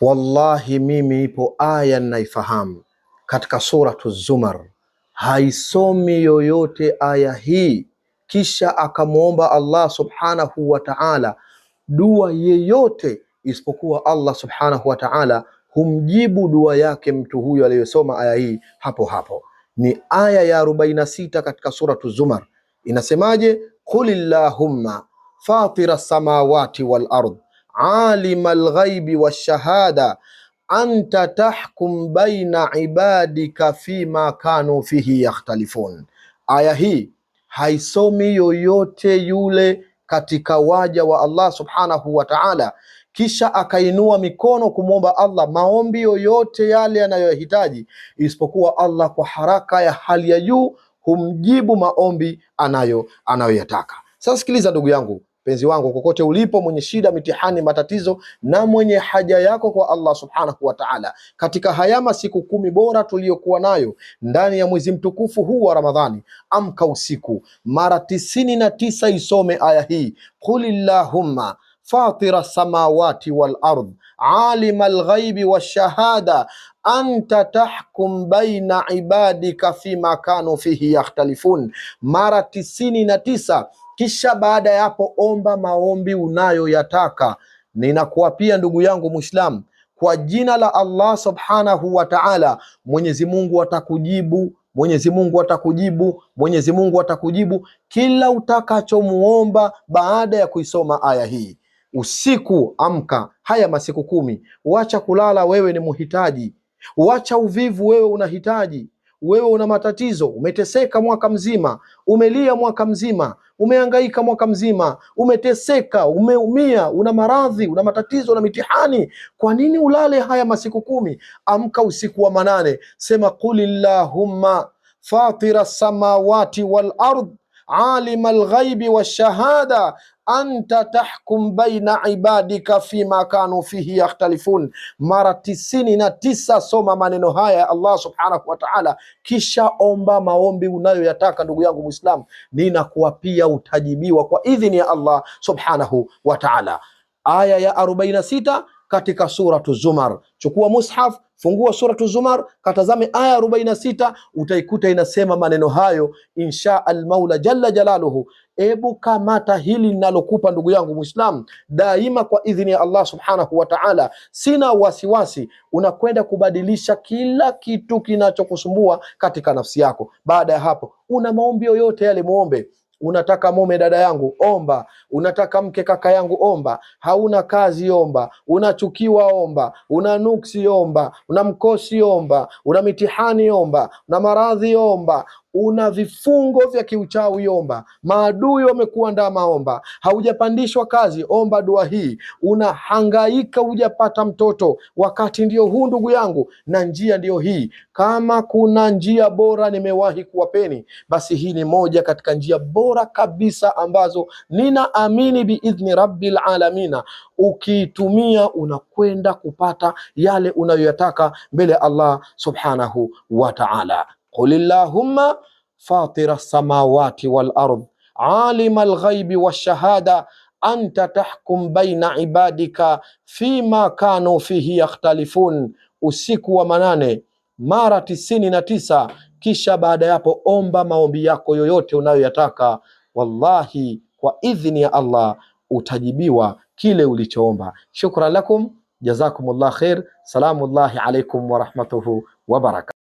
Wallahi mimi ipo aya naifahamu katika suratu Zumar, haisomi yoyote aya hii kisha akamwomba Allah subhanahu wa ta'ala dua yeyote isipokuwa Allah subhanahu wa ta'ala humjibu dua yake mtu huyo aliyesoma aya hii hapo hapo. Ni aya ya 46 katika suratu Zumar. Inasemaje? Qulillahumma fatira samawati wal ard alima alghaibi washahada anta tahkum baina ibadika fima kanu fihi yakhtalifun. Aya hii haisomi yoyote yule katika waja wa Allah subhanahu wa ta'ala kisha akainua mikono kumwomba Allah maombi yoyote yale anayohitaji isipokuwa Allah kwa haraka ya hali ya juu humjibu maombi anayoyataka. Sasa sikiliza ndugu yangu, penzi wangu, kokote ulipo, mwenye shida, mitihani, matatizo na mwenye haja yako kwa Allah subhanahu wa ta'ala, katika haya masiku 10 bora tuliyokuwa nayo ndani ya mwezi mtukufu huu wa Ramadhani, amka usiku mara 99 isome aya hii, qulillahumma fatira samawati wal ard alima alghaibi washahada anta tahkum baina ibadika fima kanu fihi yakhtalifun, mara 99. Kisha baada ya hapo omba maombi unayoyataka. Ninakuapia ndugu yangu Muislam, kwa jina la Allah subhanahu wa ta'ala, Mwenyezi Mungu atakujibu, Mwenyezi Mungu atakujibu, Mwenyezi Mungu atakujibu kila utakachomuomba baada ya kuisoma aya hii. Usiku amka, haya masiku 10, wacha kulala, wewe ni muhitaji. Wacha uvivu, wewe unahitaji. Wewe una matatizo, umeteseka mwaka mzima, umelia mwaka mzima, umehangaika mwaka mzima, umeteseka, umeumia, una maradhi, una matatizo na mitihani. Kwa nini ulale haya masiku 10? Amka usiku wa manane, sema qulillahumma fatira samawati wal ard alima alghaibi washahada anta tahkum baina ibadika fima kanu fihi yakhtalifun, mara 99. Soma maneno haya ya Allah subhanahu wa ta'ala, kisha omba maombi unayoyataka. Ndugu yangu Muislam, ninakuapia utajibiwa kwa idhini ya Allah subhanahu wa ta'ala. Aya ya 46 katika suratu Zumar. Chukua mushaf, fungua suratu Zumar, katazame aya 46, utaikuta inasema maneno hayo, insha al-Maula jalla jalaluhu. Ebu kamata hili ninalokupa ndugu yangu Muislam, daima kwa idhini ya Allah subhanahu wa ta'ala. Sina wasiwasi, unakwenda kubadilisha kila kitu kinachokusumbua katika nafsi yako. Baada ya hapo, una maombi yoyote yale muombe. Unataka mume dada yangu, omba. Unataka mke kaka yangu, omba. Hauna kazi, omba. Unachukiwa, omba. Una nuksi, omba. Una mkosi, omba. Una mitihani, omba. Una maradhi, omba. Una vifungo vya kiuchawi, omba. Maadui wamekuandama, omba. Haujapandishwa kazi, omba dua hii. Unahangaika hujapata mtoto, wakati ndio huu ndugu yangu, na njia ndio hii. Kama kuna njia bora nimewahi kuwapeni, basi hii ni moja katika njia bora kabisa ambazo ninaamini biidhni rabbil alamina, ukiitumia unakwenda kupata yale unayoyataka mbele ya Allah subhanahu wa ta'ala. Qulillahumma fatira samawati wal ard alima alghaibi washahada anta tahkum baina ibadika fima kanu fihi yakhtalifun. Usiku wa manane mara 99. Kisha baada ya hapo omba maombi yako yoyote unayoyataka. Wallahi kwa idhini ya Allah utajibiwa kile ulichoomba. Shukran lakum, jazakumullah khair. Salamullahi alaikum wa rahmatuhu wa barakatuh.